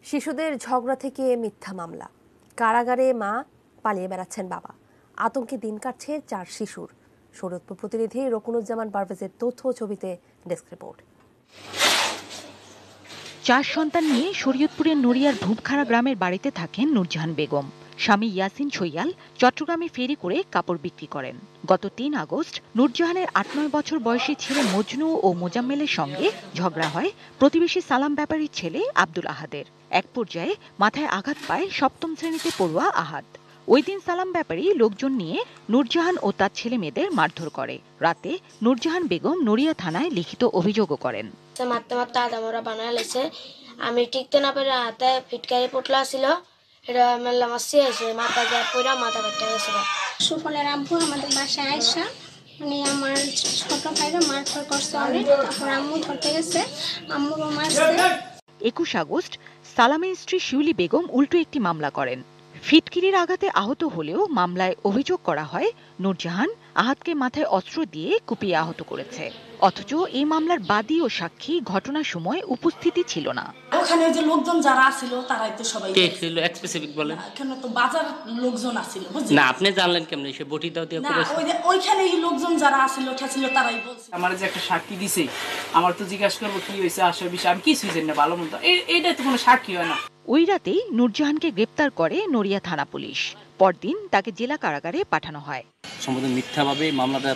S1: শিশুদের ঝগড়া থেকে মিথ্যা মামলা, কারাগারে মা, পালিয়ে বেড়াচ্ছেন বাবা, আতঙ্কে দিন কাটছে 4 শিশুর। শরীয়তপুর প্রতিনিধি রকুনুজ্জামান পারভেজের তথ্য ছবিতে ডেস্ক রিপোর্ট।
S8: 4 সন্তান নিয়ে শরীয়তপুরের নড়িয়ার ধূপখাড়া গ্রামের বাড়িতে থাকেন নূরজাহান বেগম। স্বামী ইয়াসিন ছৈয়াল চট্টগ্রামে ফেরি করে কাপড় বিক্রি করেন। গত 3 আগস্ট নূরজাহানের 8-9 বছর বয়সী ছেলে মজনু ও মোজাম্মেলের সঙ্গে ঝগড়া হয় প্রতিবেশী সালাম ব্যাপারীর ছেলে আব্দুল আহাদের। এক পর্যায়ে মাথায় আঘাত পায় 7ম শ্রেণীতে পড়ুয়া আহাদ। ওই দিন সালাম ব্যাপারী লোকজন নিয়ে নূরজাহান ও তার ছেলে মেয়েদের মারধর করে। রাতে নূরজাহান বেগম নড়িয়া থানায় লিখিত অভিযোগও করেন।
S9: মারতে মারতে আদামরা বানায় লেছে, আমি টিকতে না পেরে হাতে ফিটকারি পটলা ছিল, এটা মেলা মাসি আছে, মাথা যা পুরা মাথা কেটে গেছে।
S11: সুফলের আব্বু আমাদের বাসায় আয়সা মানে আমার ছোট ভাইরা মারধর করছে অনেক, তারপর আম্মু ধরতে গেছে, আম্মুরও মারছে।
S8: 21 আগস্ট সালামের স্ত্রী শিউলি বেগম উল্টো একটি মামলা করেন। ফিটকিরির আঘাতে আহত হলেও মামলায় অভিযোগ করা হয় নূরজাহান আহাদকে মাথায় অস্ত্র দিয়ে কুপিয়ে আহত করেছে। অথচ এই মামলার বাদী ও সাক্ষী ঘটনার সময় উপস্থিতি ছিল না।
S27: ওখানে যে লোকজন যারা ছিল তারাই তো সবাই
S28: কে ছিল স্পেসিফিক বলেন?
S27: এখানে তো বাজার লোকজন ছিল।
S28: না, আপনি জানলেন কেমনে? সে বটি দাও দিয়ে করেছে।
S27: ওইখানে এই লোকজন যারা ছিল তারাই বলছে।
S28: আমার যে একটা সাক্ষী দিছে, আমার তো জিজ্ঞাসা করবো কি হয়েছে আসলে বিষয়, আমি কিছুই জানি না ভালো মন্দ, এইটা তো কোনো সাক্ষী হয় না।
S8: ওই রাতেই নূরজাহানকে গ্রেপ্তার করে নড়িয়া থানা পুলিশ। পরদিন তাকে জেলা কারাগারে পাঠানো হয়।
S28: সম্পূর্ণ মিথ্যাভাবে মামলাটা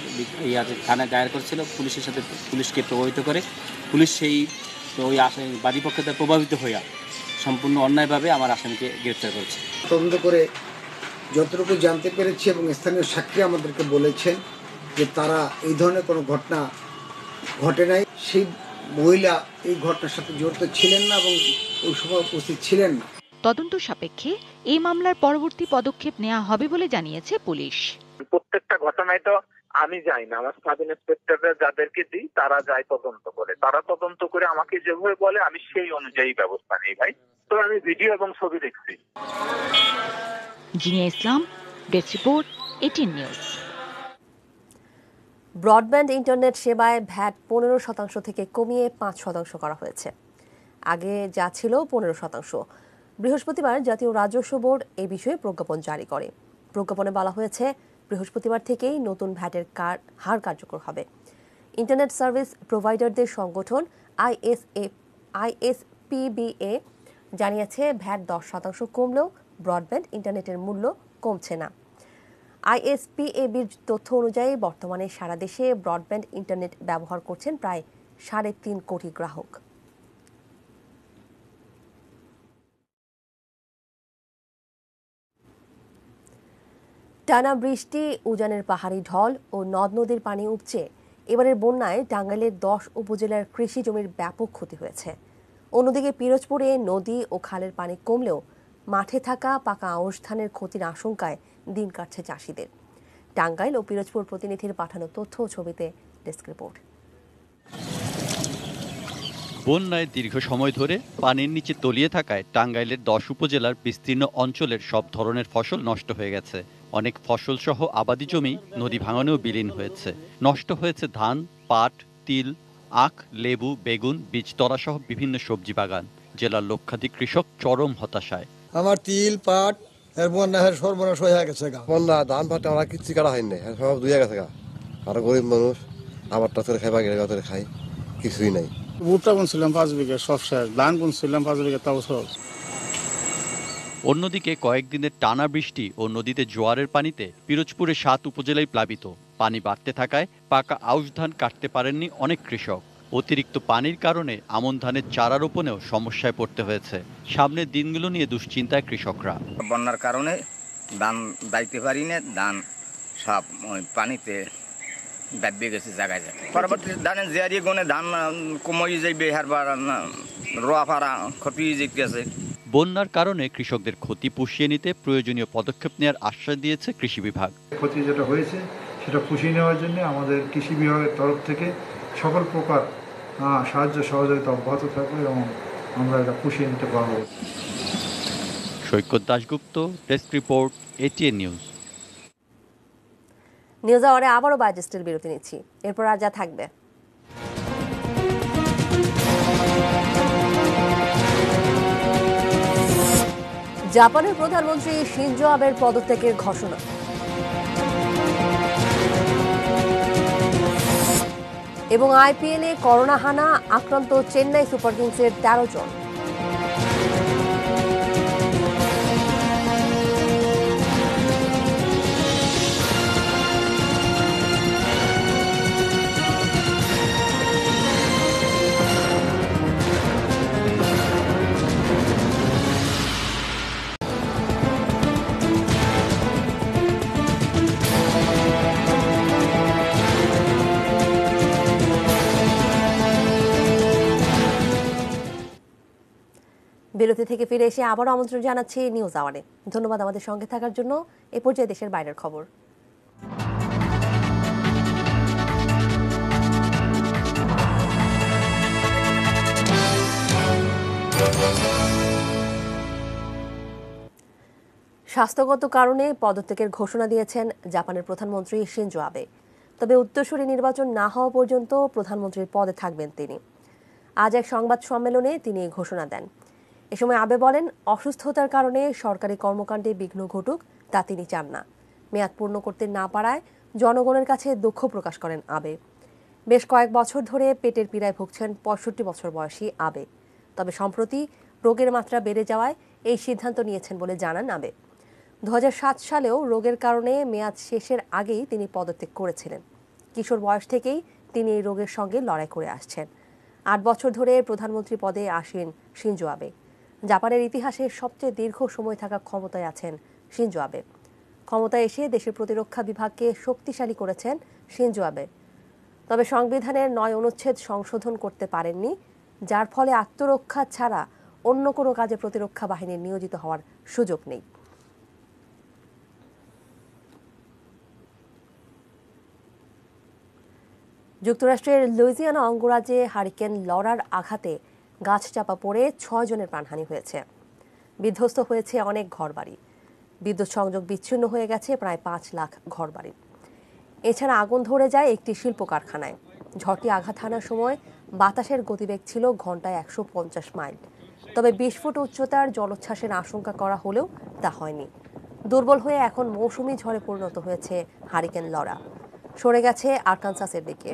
S28: থানায় দায়ের করেছিল, পুলিশের সাথে পুলিশকে প্রভাবিত করে। পুলিশ সেই ওই বাদীপক্ষে প্রভাবিত হইয়া সম্পূর্ণ অন্যায়ভাবে আমার আসামিকে গ্রেপ্তার করেছে।
S29: তদন্ত করে যতটুকু জানতে পেরেছি এবং স্থানীয় সাক্ষী আমাদেরকে বলেছেন যে তারা এই ধরনের কোনো ঘটনা ঘটে নাই, সেই মহিলা এই ঘটনার সাথে জড়িত ছিলেন না এবং ওই সময় উপস্থিত ছিলেন না।
S8: তদন্ত সাপেক্ষে এই মামলার পরবর্তী পদক্ষেপ নেওয়া হবে বলে জানিয়েছে পুলিশ।
S10: প্রত্যেকটা ঘটনায় তো আমি যাই না, আমার সাব ইন্সপেক্টররা যাদেরকে দিই তারা যায় তদন্ত করে, তারা তদন্ত করে আমাকে যেভাবে বলে আমি সেই অনুযায়ী ব্যবস্থা নিই ভাই। তো আমি ভিডিও এবং ছবি দেখছি।
S8: Zinia Islam, desk report, ATN news.
S1: Broadband internet সেবায় ভ্যাট 15% থেকে কমিয়ে 5% করা হয়েছে। আগে যা ছিল 15%। বৃহস্পতিবার জাতীয় রাজস্ব বোর্ড এ বিষয়ে প্রজ্ঞাপন জারি করে। প্রজ্ঞাপনে বলা হয়েছে বৃহস্পতিবার থেকেই নতুন ভ্যাটের হার কার্যকর হবে। ইন্টারনেট সার্ভিস প্রোভাইডারদের সংগঠন আইএসপিবিএ জানিয়েছে ভ্যাট 10% কমলেও ব্রডব্যান্ড ইন্টারনেটের মূল্য কমছে না। আইএসপিএবির তথ্য অনুযায়ী বর্তমানে সারা দেশে ব্রডব্যান্ড ইন্টারনেট ব্যবহার করছেন প্রায় 3.5 কোটি গ্রাহক। টানা বৃষ্টি, উজানের পাহাড়ি ঢল ও নদ নদীর পানি উপচে এবারের বন্যায় টাঙ্গাইলের 10 উপজেলার কৃষি জমির ব্যাপক ক্ষতি হয়েছে। অন্যদিকে পিরোজপুরে নদী ও খালের পানি কমলেও মাঠে থাকা পাকা আউশ ধানের ক্ষতির আশঙ্কায় দিন কাটছে চাষিদের। টাঙ্গাইল ও পিরোজপুর প্রতিনিধির পাঠানো তথ্য ও ছবিতে ডেস্ক রিপোর্ট।
S12: বন্যায় দীর্ঘ সময় ধরে পানির নিচে তলিয়ে থাকায় টাঙ্গাইলের 10 উপজেলার বিস্তীর্ণ অঞ্চলের সব ধরনের ফসল নষ্ট হয়ে গেছে। অনেক ফসল সহ আবাদি জমি নদী ভাঙনেও বিলীন হয়েছে। নষ্ট হয়েছে ধান, পাট, তিল, আখ, লেবু, বেগুন, বীজতলা সহ বিভিন্ন সবজি বাগান। জেলার লক্ষাধিক কৃষক চরম হতাশায়।
S13: আমার তিল, পাট এর বন্যায় সর্বনাশ হয়ে গেছে।
S14: বন্যা ধান পাট আমরা কিছু কাটা হয়নি, সব ধুয়ে গেছে। আর গরিব মানুষ আবার টাচরে খাই, বাগের গাতরে খাই, কিছুই নাই।
S13: ভুট্টা বুনছিলাম 5 বিঘা, সব শেষ। ধান বুনছিলাম 5 বিঘা, তাও সব।
S12: অন্যদিকে কয়েকদিনের টানা বৃষ্টি ও নদীতে জোয়ারের পানিতে পিরোজপুরে 7 উপজেলায় প্লাবিত। পানি বাড়তে থাকায় পাকা আউশ ধান কাটতে পারেননি অনেক কৃষক। অতিরিক্ত পানির কারণে আমন ধানের চারা রোপণেও সমস্যায় পড়তে হয়েছে। সামনের দিনগুলো নিয়ে দুশ্চিন্তায় কৃষকরা।
S15: বন্যার কারণে ধান দাইতে পারি না, ধান সব পানিতে ডাবিয়ে গেছে জায়গায় জায়গায়। পরবর্তী ধানের জিয়ারি গুনে ধান কমই যাইবে, হারবার রোয়া ফাড়া ক্ষতি যেতেছে।
S12: বন্যার কারণে কৃষকদের ক্ষতি পুষিয়ে নিতে প্রয়োজনীয় পদক্ষেপ নেওয়ার আশ্বাস দিয়েছে কৃষি বিভাগ।
S16: ক্ষতি যেটা হয়েছে সেটা পুষিয়ে নেওয়ার জন্য আমাদের কৃষি বিভাগের তরফ থেকে সকল প্রকার সাহায্য সহযোগিতা অব্যাহত থাকবে এবং আমরা এটা পুষিয়ে নিতে পারবো।
S12: Saikat Dasgupta, desk report, ATN news.
S1: News আওয়ারে আবারও বাজেটের বিরতি নিচ্ছি, এরপর আর যা থাকবে। জাপানের প্রধানমন্ত্রী শিনজো আবের পদত্যাগের ঘোষণা। এবং আইপিএলে করোনা হানা, আক্রান্ত চেন্নাই সুপার কিংসের 13 জন। বিরতি থেকে ফিরে এসে আবারও আমন্ত্রণ জানাচ্ছি নিউজ আওয়ারে। ধন্যবাদ আমাদের সঙ্গে থাকার জন্য। এ পর্যায়ে দেশের বাইরের খবর। স্বাস্থ্যগত কারণে পদত্যাগের ঘোষণা দিয়েছেন জাপানের প্রধানমন্ত্রী শিনজো আবে। তবে উত্তরসূরি নির্বাচন না হওয়া পর্যন্ত প্রধানমন্ত্রীর পদে থাকবেন তিনি। আজ এক সংবাদ সম্মেলনে তিনি এই ঘোষণা দেন। এ সময় আবে বলেন, অসুস্থতার কারণে সরকারি কর্মকাণ্ডে বিঘ্ন ঘটুক তা তিনি চান না। মেয়াদ পূর্ণ করতে না পারায় জনগণের কাছে দুঃখ প্রকাশ করেন আবে। বেশ কয়েক বছর ধরে পেটের পীড়ায় ভুগছেন 65 বছর বয়সী আবে। তবে সম্প্রতি রোগের মাত্রা বেড়ে যাওয়ায় এই সিদ্ধান্ত নিয়েছেন বলে জানান আবে। 2007 সালেও রোগের কারণে মেয়াদ শেষের আগেই তিনি পদত্যাগ করেছিলেন। কিশোর বয়স থেকেই তিনি এই রোগের সঙ্গে লড়াই করে আসছেন। 8 বছর ধরে প্রধানমন্ত্রী পদে আসেন শিনজো আবে। জাপানের ইতিহাসে সবচেয়ে দীর্ঘ সময় থাকা ক্ষমতায় আছেন শিনজো আবে। ক্ষমতায় এসে দেশের প্রতিরক্ষা বিভাগকে শক্তিশালী করেছেন শিনজো আবে। তবে সংবিধানের 9 অনুচ্ছেদ সংশোধন করতে পারেননি, যার ফলে আত্মরক্ষা ছাড়া অন্য কোনো কাজে প্রতিরক্ষা বাহিনীর নিয়োজিত হওয়ার সুযোগ নেই। যুক্তরাষ্ট্রের লুইজিয়ানা অঙ্গরাজ্যে হারিকেন লরার আঘাতে গাছ চাপা পড়ে 6 জনের প্রাণহানি হয়েছে। বিধ্বস্ত হয়েছে অনেক ঘরবাড়ি। বিদ্যুৎ সংযোগ বিচ্ছিন্ন হয়ে গেছে প্রায় 5 লাখ ঘরবাড়ি। এছাড়া আগুন ধরে যায় একটি শিল্প কারখানায়। ঝড়টি আঘাত হানার সময় বাতাসের গতিবেগ ছিল ঘন্টায় 150 মাইল। তবে 20 ফুট উচ্চতার জলোচ্ছ্বাসের আশঙ্কা করা হলেও তা হয়নি। দুর্বল হয়ে এখন মৌসুমি ঝড়ে পরিণত হয়েছে হারিকেন লরা। সরে গেছে আরকানসাসের দিকে।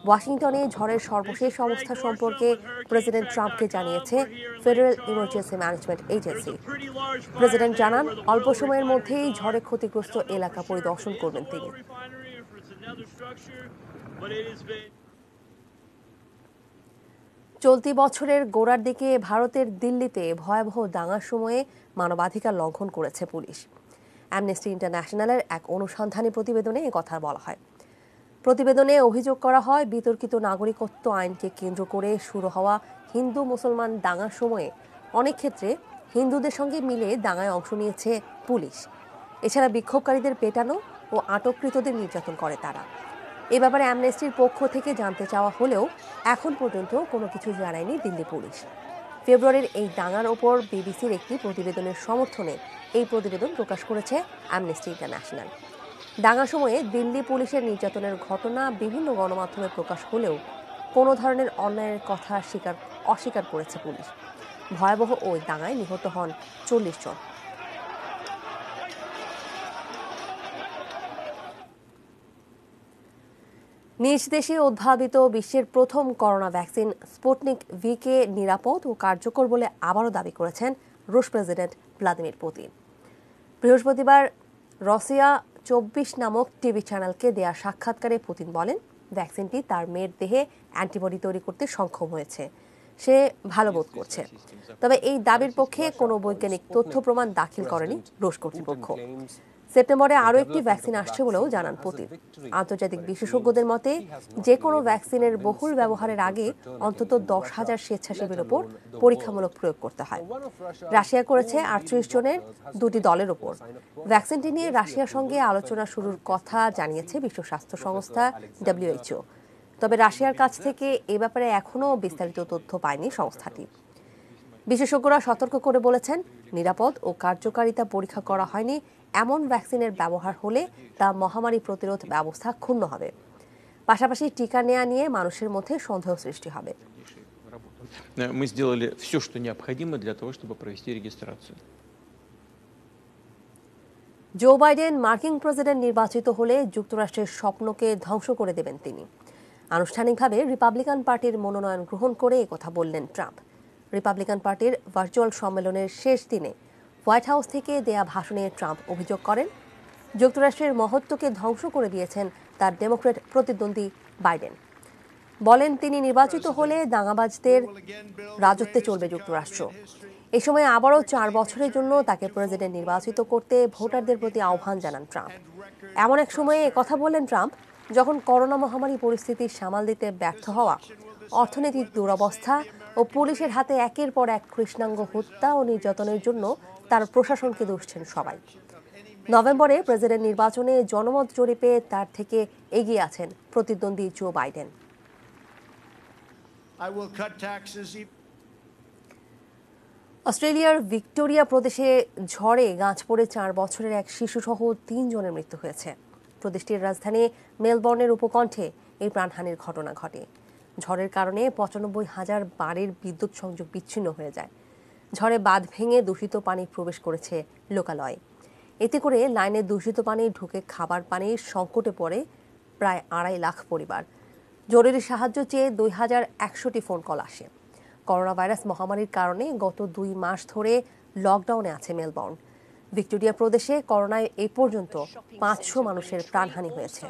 S1: ওয়াশিংটনে ঝড়ের সর্বশেষ অবস্থা সম্পর্কে প্রেসিডেন্ট ট্রাম্পকে জানিয়েছে federal emergency management agency. President জানান অল্প সময়ের মধ্যেই ঝড়ে ক্ষতিগ্রস্ত এলাকা পরিদর্শন করবেন তিনি। চলতি বছরের গোড়ার দিকে ভারতের দিল্লিতে ভয়াবহ দাঙ্গার সময়ে মানবাধিকার লঙ্ঘন করেছে পুলিশ। অ্যামনেস্টি ইন্টারন্যাশনালের এক অনুসন্ধানী প্রতিবেদনে একথা বলা হয়। প্রতিবেদনে অভিযোগ করা হয় বিতর্কিত নাগরিকত্ব আইনকে কেন্দ্র করে শুরু হওয়া হিন্দু মুসলমান দাঙ্গার সময়ে অনেক ক্ষেত্রে হিন্দুদের সঙ্গে মিলে দাঙ্গায় অংশ নিয়েছে পুলিশ। এছাড়া বিক্ষোভকারীদের পেটানো ও আটককৃতদের নির্যাতন করে তারা। এ ব্যাপারে অ্যামনেস্টির পক্ষ থেকে জানতে চাওয়া হলেও এখন পর্যন্ত কোনো কিছু জানায়নি দিল্লি পুলিশ। ফেব্রুয়ারির এই দাঙ্গার ওপর বিবিসির একটি প্রতিবেদনের সমর্থনে এই প্রতিবেদন প্রকাশ করেছে অ্যামনেস্টি ইন্টারন্যাশনাল। দাঙ্গার সময়ে দিল্লি পুলিশের নির্যাতনের ঘটনা বিভিন্ন গণমাধ্যমে প্রকাশ হলেও কোনো ধরনের অন্যায়ের কথা অস্বীকার করেছে পুলিশ। ভয়াবহ ওই দাঙ্গায় নিহত হন 40 জন। নিজ দেশে উদ্ভাবিত বিশ্বের প্রথম করোনা ভ্যাকসিন স্পুটনিক ভি-কে নিরাপদ ও কার্যকর বলে আবারও দাবি করেছেন রুশ প্রেসিডেন্ট ভ্লাদিমির পুতিন। বৃহস্পতিবার রাশিয়া 24 নামক টিভি চ্যানেলকে দেয়া সাক্ষাৎকারে পুতিন বলেন, ভ্যাকসিনটি তার মেয়ের দেহে অ্যান্টিবডি তৈরি করতে সক্ষম হয়েছে। সে ভালো বোধ করছে। তবে এই দাবির পক্ষে কোনো বৈজ্ঞানিক তথ্য প্রমাণ দাখিল করেনি রুশ কর্তৃপক্ষ। সেপ্টেম্বরে আরও একটি ভ্যাকসিন আসছে বলেও জানান পুতিন। আন্তর্জাতিক বিশেষজ্ঞদের মতে যে কোনো ভ্যাকসিনের বহুল ব্যবহারের আগে অন্তত 10,000 স্বেচ্ছাসেবীর ওপর পরীক্ষামূলক প্রয়োগ করতে হয়। রাশিয়া করেছে 38 জনের 2টি দলের ওপর। ভ্যাকসিনটি নিয়ে রাশিয়ার সঙ্গে আলোচনা শুরুর কথা জানিয়েছে বিশ্ব স্বাস্থ্য সংস্থা WHO। তবে রাশিয়ার কাছ থেকে এ ব্যাপারে এখনও বিস্তারিত তথ্য পায়নি সংস্থাটি। বিশেষজ্ঞরা সতর্ক করে বলেছেন, নিরাপদ ও কার্যকারিতা পরীক্ষা করা হয়নি এমন ভ্যাকসিনের ব্যবহার হলে তা মহামারী প্রতিরোধ ব্যবস্থা ক্ষুণ্ণ হবে। পাশাপাশি টিকা নেওয়া নিয়ে মানুষের মধ্যে সন্দেহ সৃষ্টি হবে।
S2: Мы сделали все, что необходимо для того, чтобы провести регистрацию.
S1: জো বাইডেন মার্কিন প্রেসিডেন্ট নির্বাচিত হলে যুক্তরাষ্ট্রের স্বপ্নকে ধ্বংস করে দেবেন তিনি। আনুষ্ঠানিকভাবে রিপাবলিকান পার্টির মনোনয়ন গ্রহণ করে একথা বললেন ট্রাম্প। রিপাবলিকান পার্টির ভার্চুয়াল সম্মেলনের শেষ দিনে হোয়াইট হাউস থেকে দেয়া ভাষণে ট্রাম্প অভিযোগ করেন, যুক্তরাষ্ট্রের মহত্বকে ধ্বংস করে দিয়েছেন তার ডেমোক্র্যাট প্রতিদ্বন্দ্বী বাইডেন। বলেন, তিনি নির্বাচিত হলে দাঙ্গাবাজদের রাজত্বে চলবে যুক্তরাষ্ট্র। এই সময় আবারও 4 বছরের জন্য তাকে প্রেসিডেন্ট নির্বাচিত করতে ভোটারদের প্রতি আহ্বান জানান ট্রাম্প। এমন এক সময়ে একথা বললেন ট্রাম্প যখন করোনা মহামারী পরিস্থিতি সামাল দিতে ব্যর্থ হওয়া, অর্থনৈতিক দুরবস্থা ও পুলিশের হাতে একের পর এক কৃষ্ণাঙ্গ হত্যা ও নির্যাতনের জন্য তার প্রশাসনকে দুষছেন সবাই। নভেম্বরে প্রেসিডেন্ট নির্বাচনে জনমত জরিপে তার থেকে এগিয়ে আছেন প্রতিদ্বন্দ্বী জো বাইডেন। অস্ট্রেলিয়ার ভিক্টোরিয়া প্রদেশে ঝড়ে গাছ পড়ে 4 বছরের এক শিশুসহ 3 জনের মৃত্যু হয়েছে। প্রদেশটির রাজধানী মেলবোর্নের উপকণ্ঠে এই প্রাণহানির ঘটনা ঘটে। ঝড়ের কারণে 95,000 বাড়ির বিদ্যুৎ সংযোগ বিচ্ছিন্ন হয়ে যায়। ঝড়ে বাঁধ ভেঙে দূষিত পানি প্রবেশ করেছে লোকালয়ে। এতে করে লাইনে দূষিত পানি ঢুকে খাবার পানির সংকটে পড়ে প্রায় 2.5 লাখ পরিবার। জরুরি সাহায্য চেয়ে 2,100টি ফোন কল আসে। করোনা ভাইরাস মহামারীর কারণে গত 2 মাস ধরে লকডাউনে আছে মেলবোর্ন। ভিক্টোরিয়া প্রদেশে করোনায় এ পর্যন্ত 500 মানুষের প্রাণহানি হয়েছে।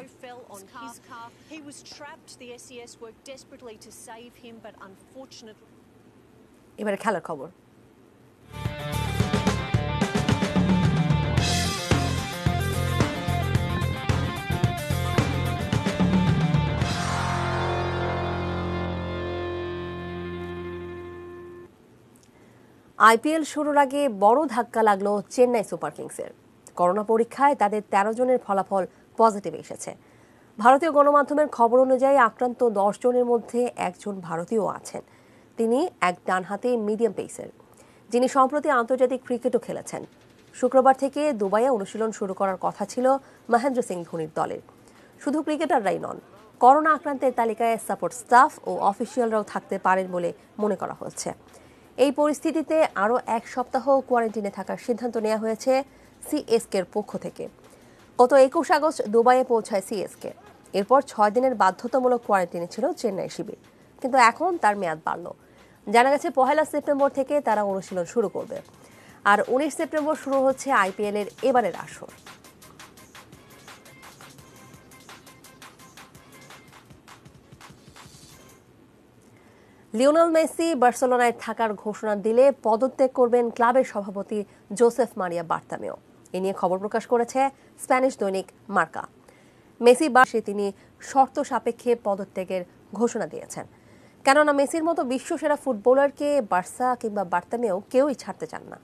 S1: এবারে খেলার খবর। আইপিএল শুরুর আগে বড় ধাক্কা লাগলো চেন্নাই সুপার কিংসের। করোনা পরীক্ষায় তাদের 13 জনের ফলাফল পজিটিভ এসেছে। ভারতীয় গণমাধ্যমের খবর অনুযায়ী আক্রান্ত 10 জনের মধ্যে একজন ভারতীয় আছেন। তিনি এক ডানহাতি মিডিয়াম পেসার, যিনি সম্প্রতি আন্তর্জাতিক ক্রিকেটও খেলেছেন। শুক্রবার থেকে দুবাইয়ে অনুশীলন শুরু করার কথা ছিল মহেন্দ্র সিং ধোনির দলের। শুধু ক্রিকেটাররাই নন, করোনা আক্রান্তের তালিকায় সাপোর্ট স্টাফ ও অফিসিয়ালরাও থাকতে পারেন বলে মনে করা হচ্ছে। এই পরিস্থিতিতে আরও 1 সপ্তাহ কোয়ারেন্টিনে থাকার সিদ্ধান্ত নেওয়া হয়েছে সিএসকের পক্ষ থেকে। গত 21 আগস্ট দুবাইয়ে পৌঁছায় সিএসকে। এরপর 6 দিনের বাধ্যতামূলক কোয়ারেন্টিনে ছিল চেন্নাই শিবির, কিন্তু এখন তার মেয়াদ বাড়ল। জানা গেছে 1 সেপ্টেম্বর থেকে তারা অনুশীলন শুরু করবে, আর 19 সেপ্টেম্বর শুরু হচ্ছে আইপিএলের এবারের আসর। লিওনেল মেসি বার্সেলোনায় থাকার ঘোষণা দিলে পদত্যাগ করবেন ক্লাবের সভাপতি জোসেফ মারিয়া বার্তামেও। এ নিয়ে খবর প্রকাশ করেছে স্প্যানিশ দৈনিক মার্কা। মেসি বার্সে তিনি শর্ত সাপেক্ষে পদত্যাগের ঘোষণা দিয়েছেন, কেননা মেসির মতো বিশ্বসেরা ফুটবলারকে বার্সা কিংবা বার্তামেও কেউই ছাড়তে চান না।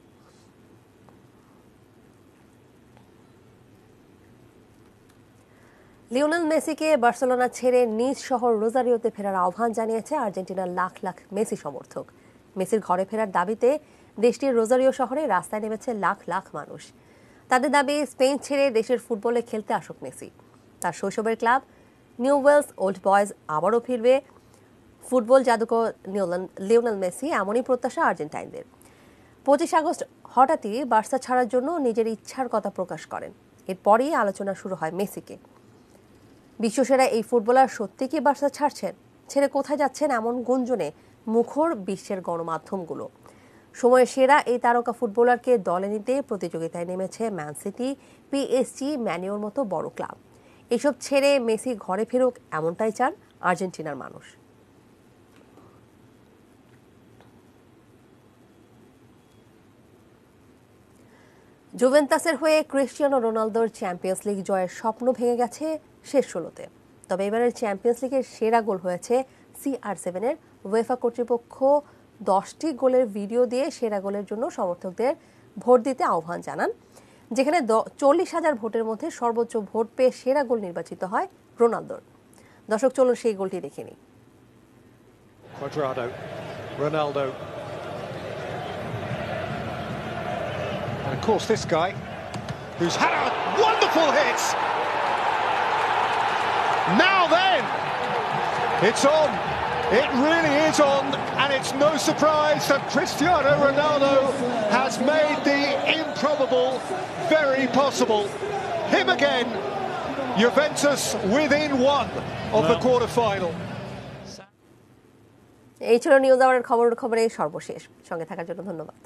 S1: লিওনেল মেসিকে বার্সেলোনা ছেড়ে নিজ শহর রোজারিওতে ফেরার আহ্বান জানিয়েছে আর্জেন্টিনার লাখ লাখ মেসি সমর্থক। মেসির ঘরে ফেরার দাবিতে দেশটির রোজারিও শহরে রাস্তায় নেমেছে লাখ লাখ মানুষ। তাদের দাবি, স্পেন ছেড়ে দেশের ফুটবলে খেলতে আসুক মেসি। তার শৈশবের club Newell's Old Boys আবারও ফিরবে। ফুটবল জাদুকর লিওনেল মেসি, এমনই প্রত্যাশা আর্জেন্টাইনদের। 25 আগস্ট হঠাৎই বার্সা ছাড়ার জন্য নিজের ইচ্ছার কথা প্রকাশ করেন। এরপরই আলোচনা শুরু হয় মেসিকে। বিশ্বসেরা এই ফুটবলার সত্যি কি বার্সা ছাড়ছেন, ছেড়ে কোথায় যাচ্ছেন, এমন গুঞ্জনে মুখর বিশ্বের গণমাধ্যমগুলো। সময়ের সেরা এই তারকা ফুটবলারকে দলে নিতে প্রতিযোগিতায় নেমেছে ম্যান সিটি, পিএসজি, ম্যানিওর মতো বড় ক্লাব। এসব ছেড়ে মেসি ঘরে ফেরুক, এমনটাই চান আর্জেন্টিনার মানুষ। জুভেন্টাসের হয়ে ক্রিস্টিয়ানো রোনালদোর চ্যাম্পিয়ন্স লিগ জয়ের স্বপ্ন ভেঙে গেছে শেষ 16-তে। তবে এবারের চ্যাম্পিয়ন্স লিগের সেরা গোল হয়েছে CR7-এর। উয়েফা কর্তৃপক্ষ 10টি গোলের ভিডিও দিয়ে সেরা গোলের জন্য সমর্থকদের ভোট দিতে আহ্বান জানান, যেখানে 40,000 ভোটের মধ্যে সর্বোচ্চ ভোট পেয়ে সেরা গোল নির্বাচিত হয় রোনালদোর। দর্শক, চলুন সেই গোলটি দেখে নিই।
S5: Ronaldo. And of course this guy, who's had a wonderful hit. Now then, it's on. It really is on, and it's no surprise that Cristiano Ronaldo has made the improbable very possible. Him again, Juventus within 1 of the quarter-final.
S1: এই ছিল news আওয়ারের খবরে সর্বশেষ। সঙ্গে থাকার জন্য ধন্যবাদ।